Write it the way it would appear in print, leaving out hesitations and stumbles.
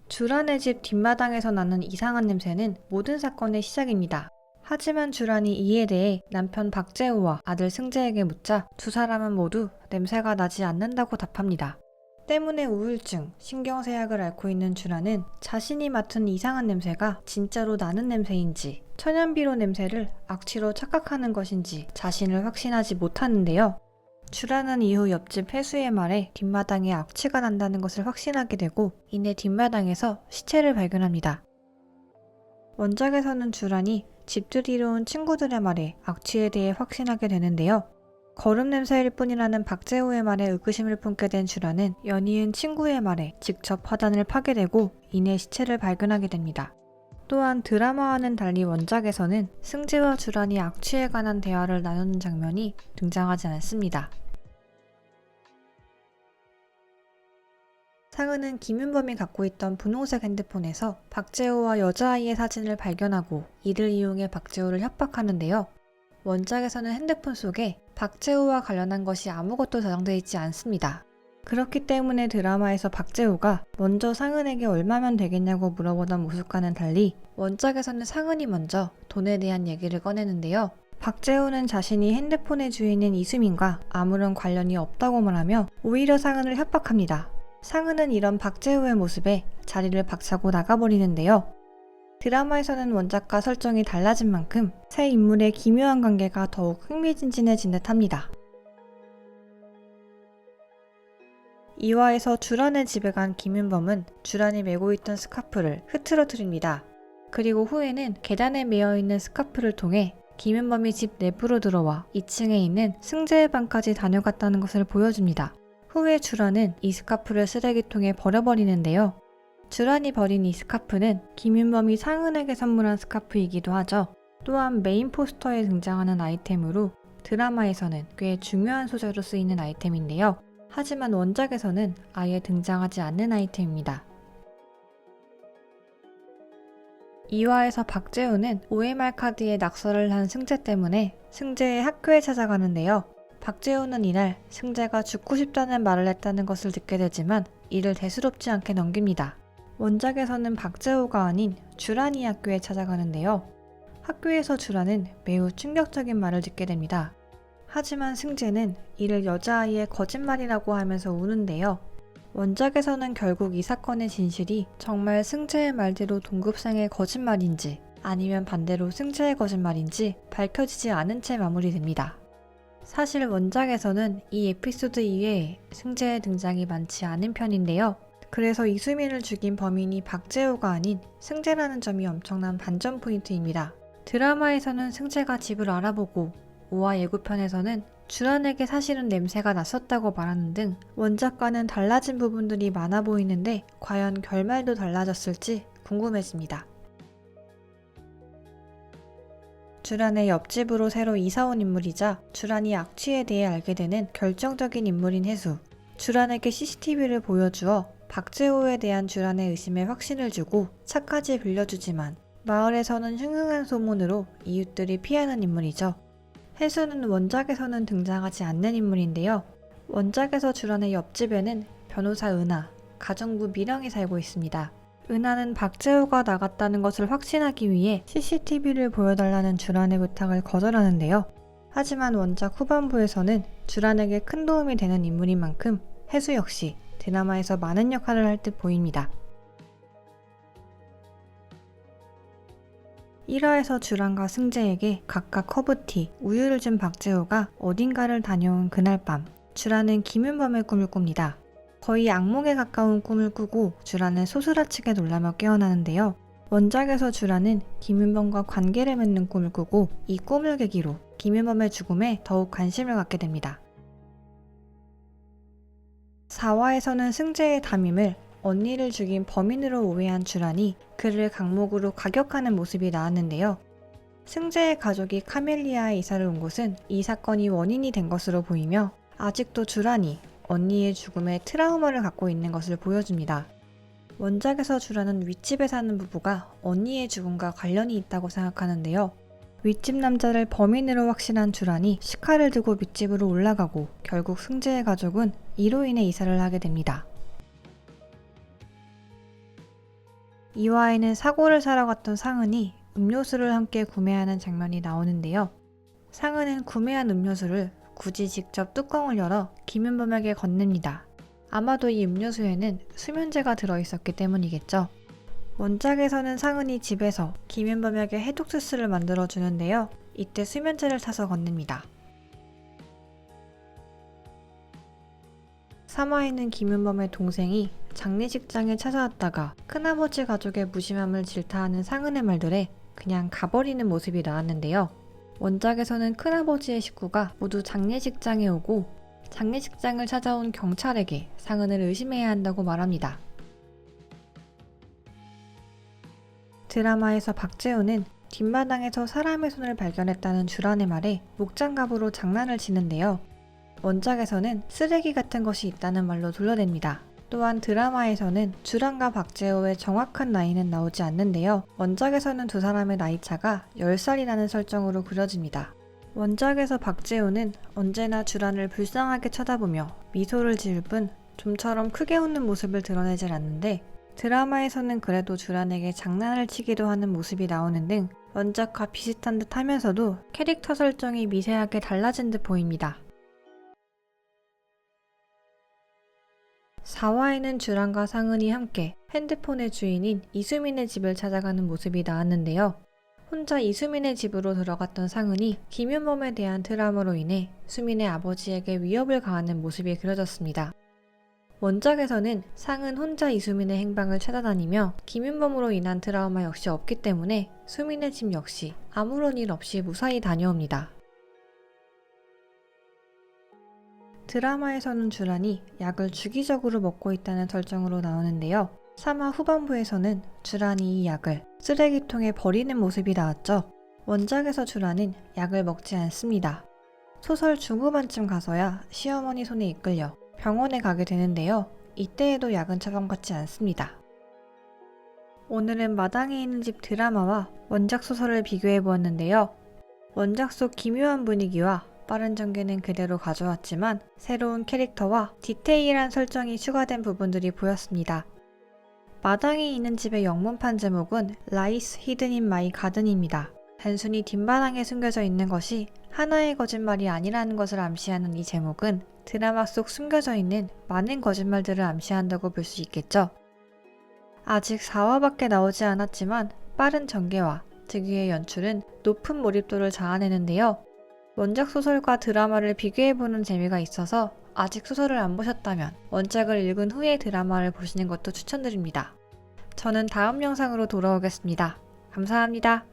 주란의 집 뒷마당에서 나는 이상한 냄새는 모든 사건의 시작입니다. 하지만 주란이 이에 대해 남편 박재호와 아들 승재에게 묻자 두 사람은 모두 냄새가 나지 않는다고 답합니다. 때문에 우울증, 신경쇠약을 앓고 있는 주란은 자신이 맡은 이상한 냄새가 진짜로 나는 냄새인지 천연비료 냄새를 악취로 착각하는 것인지 자신을 확신하지 못하는데요. 주란은 이후 옆집 해수의 말에 뒷마당에 악취가 난다는 것을 확신하게 되고 이내 뒷마당에서 시체를 발견합니다. 원작에서는 주란이 집들이로 온 친구들의 말에 악취에 대해 확신하게 되는데요. 거름 냄새일 뿐이라는 박재호의 말에 의구심을 품게 된 주란은 연이은 친구의 말에 직접 화단을 파게 되고 이내 시체를 발견하게 됩니다. 또한 드라마와는 달리 원작에서는 승재와 주란이 악취에 관한 대화를 나누는 장면이 등장하지 않습니다. 상은은 김윤범이 갖고 있던 분홍색 핸드폰에서 박재호와 여자아이의 사진을 발견하고 이를 이용해 박재호를 협박하는데요. 원작에서는 핸드폰 속에 박재호와 관련한 것이 아무것도 저장되어 있지 않습니다. 그렇기 때문에 드라마에서 박재호가 먼저 상은에게 얼마면 되겠냐고 물어보던 모습과는 달리 원작에서는 상은이 먼저 돈에 대한 얘기를 꺼내는데요. 박재호는 자신이 핸드폰의 주인인 이수민과 아무런 관련이 없다고 말하며 오히려 상은을 협박합니다. 상은은 이런 박재호의 모습에 자리를 박차고 나가버리는데요. 드라마에서는 원작과 설정이 달라진 만큼 새 인물의 기묘한 관계가 더욱 흥미진진해진 듯합니다. 2화에서 주란의 집에 간 김윤범은 주란이 메고 있던 스카프를 흐트러뜨립니다. 그리고 후에는 계단에 매어있는 스카프를 통해 김윤범이 집 내부로 들어와 2층에 있는 승재의 방까지 다녀갔다는 것을 보여줍니다. 후에 주란은 이 스카프를 쓰레기통에 버려버리는데요. 주란이 버린 이 스카프는 김윤범이 상은에게 선물한 스카프이기도 하죠. 또한 메인 포스터에 등장하는 아이템으로 드라마에서는 꽤 중요한 소재로 쓰이는 아이템인데요. 하지만 원작에서는 아예 등장하지 않는 아이템입니다. 2화에서 박재호는 OMR 카드에 낙서를 한 승재 때문에 승재의 학교에 찾아가는데요. 박재호는 이날 승재가 죽고 싶다는 말을 했다는 것을 듣게 되지만 이를 대수롭지 않게 넘깁니다. 원작에서는 박재호가 아닌 주란이 학교에 찾아가는데요. 학교에서 주란은 매우 충격적인 말을 듣게 됩니다. 하지만 승재는 이를 여자아이의 거짓말이라고 하면서 우는데요. 원작에서는 결국 이 사건의 진실이 정말 승재의 말대로 동급생의 거짓말인지 아니면 반대로 승재의 거짓말인지 밝혀지지 않은 채 마무리됩니다. 사실 원작에서는 이 에피소드 이외에 승재의 등장이 많지 않은 편인데요. 그래서 이수민을 죽인 범인이 박재호가 아닌 승재라는 점이 엄청난 반전 포인트입니다. 드라마에서는 승재가 집을 알아보고 5화 예고편에서는 주란에게 사실은 냄새가 났었다고 말하는 등 원작과는 달라진 부분들이 많아 보이는데 과연 결말도 달라졌을지 궁금해집니다. 주란의 옆집으로 새로 이사온 인물이자 주란이 악취에 대해 알게 되는 결정적인 인물인 해수. 주란에게 CCTV를 보여주어 박재호에 대한 주란의 의심에 확신을 주고 차까지 빌려주지만 마을에서는 흉흉한 소문으로 이웃들이 피하는 인물이죠. 해수는 원작에서는 등장하지 않는 인물인데요. 원작에서 주란의 옆집에는 변호사 은하, 가정부 미령이 살고 있습니다. 은하는 박재호가 나갔다는 것을 확신하기 위해 CCTV를 보여달라는 주란의 부탁을 거절하는데요. 하지만 원작 후반부에서는 주란에게 큰 도움이 되는 인물인 만큼 해수 역시 드라마에서 많은 역할을 할 듯 보입니다. 1화에서 주란과 승재에게 각각 허브티, 우유를 준 박재호가 어딘가를 다녀온 그날 밤, 주란은 김윤범의 꿈을 꿉니다. 거의 악몽에 가까운 꿈을 꾸고 주란은 소스라치게 놀라며 깨어나는데요. 원작에서 주란은 김윤범과 관계를 맺는 꿈을 꾸고 이 꿈을 계기로 김윤범의 죽음에 더욱 관심을 갖게 됩니다. 4화에서는 승재의 담임을 언니를 죽인 범인으로 오해한 주란이 그를 강목으로 가격하는 모습이 나왔는데요. 승재의 가족이 카멜리아에 이사를 온 곳은 이 사건이 원인이 된 것으로 보이며 아직도 주란이 언니의 죽음에 트라우마를 갖고 있는 것을 보여줍니다. 원작에서 주란은 윗집에 사는 부부가 언니의 죽음과 관련이 있다고 생각하는데요. 윗집 남자를 범인으로 확신한 주란이 시카를 두고 윗집으로 올라가고 결국 승재의 가족은 이로 인해 이사를 하게 됩니다. 2화에는 사고를 사러 갔던 상은이 음료수를 함께 구매하는 장면이 나오는데요. 상은은 구매한 음료수를 굳이 직접 뚜껑을 열어 김윤범에게 건넵니다. 아마도 이 음료수에는 수면제가 들어있었기 때문이겠죠. 원작에서는 상은이 집에서 김윤범에게 해독주스를 만들어주는데요. 이때 수면제를 타서 건넵니다. 3화에는 김윤범의 동생이 장례식장에 찾아왔다가 큰아버지 가족의 무심함을 질타하는 상은의 말들에 그냥 가버리는 모습이 나왔는데요. 원작에서는 큰아버지의 식구가 모두 장례식장에 오고 장례식장을 찾아온 경찰에게 상은을 의심해야 한다고 말합니다. 드라마에서 박재훈은 뒷마당에서 사람의 손을 발견했다는 주란의 말에 목장갑으로 장난을 치는데요. 원작에서는 쓰레기 같은 것이 있다는 말로 둘러댑니다. 또한 드라마에서는 주란과 박재호의 정확한 나이는 나오지 않는데요. 원작에서는 두 사람의 나이차가 10살이라는 설정으로 그려집니다. 원작에서 박재호는 언제나 주란을 불쌍하게 쳐다보며 미소를 지을 뿐 좀처럼 크게 웃는 모습을 드러내질 않는데 드라마에서는 그래도 주란에게 장난을 치기도 하는 모습이 나오는 등 원작과 비슷한 듯 하면서도 캐릭터 설정이 미세하게 달라진 듯 보입니다. 4화에는 주란과 상은이 함께 핸드폰의 주인인 이수민의 집을 찾아가는 모습이 나왔는데요. 혼자 이수민의 집으로 들어갔던 상은이 김윤범에 대한 트라우마로 인해 수민의 아버지에게 위협을 가하는 모습이 그려졌습니다. 원작에서는 상은 혼자 이수민의 행방을 찾아다니며 김윤범으로 인한 트라우마 역시 없기 때문에 수민의 집 역시 아무런 일 없이 무사히 다녀옵니다. 드라마에서는 주란이 약을 주기적으로 먹고 있다는 설정으로 나오는데요. 3화 후반부에서는 주란이 이 약을 쓰레기통에 버리는 모습이 나왔죠. 원작에서 주란은 약을 먹지 않습니다. 소설 중후반쯤 가서야 시어머니 손에 이끌려 병원에 가게 되는데요. 이때에도 약은 처방받지 않습니다. 오늘은 마당에 있는 집 드라마와 원작 소설을 비교해 보았는데요. 원작 속 기묘한 분위기와 빠른 전개는 그대로 가져왔지만 새로운 캐릭터와 디테일한 설정이 추가된 부분들이 보였습니다. 마당에 있는 집의 영문판 제목은 Lies Hidden in My Garden입니다. 단순히 뒷마당에 숨겨져 있는 것이 하나의 거짓말이 아니라는 것을 암시하는 이 제목은 드라마 속 숨겨져 있는 많은 거짓말들을 암시한다고 볼 수 있겠죠. 아직 4화밖에 나오지 않았지만 빠른 전개와 특유의 연출은 높은 몰입도를 자아내는데요. 원작 소설과 드라마를 비교해보는 재미가 있어서 아직 소설을 안 보셨다면 원작을 읽은 후에 드라마를 보시는 것도 추천드립니다. 저는 다음 영상으로 돌아오겠습니다. 감사합니다.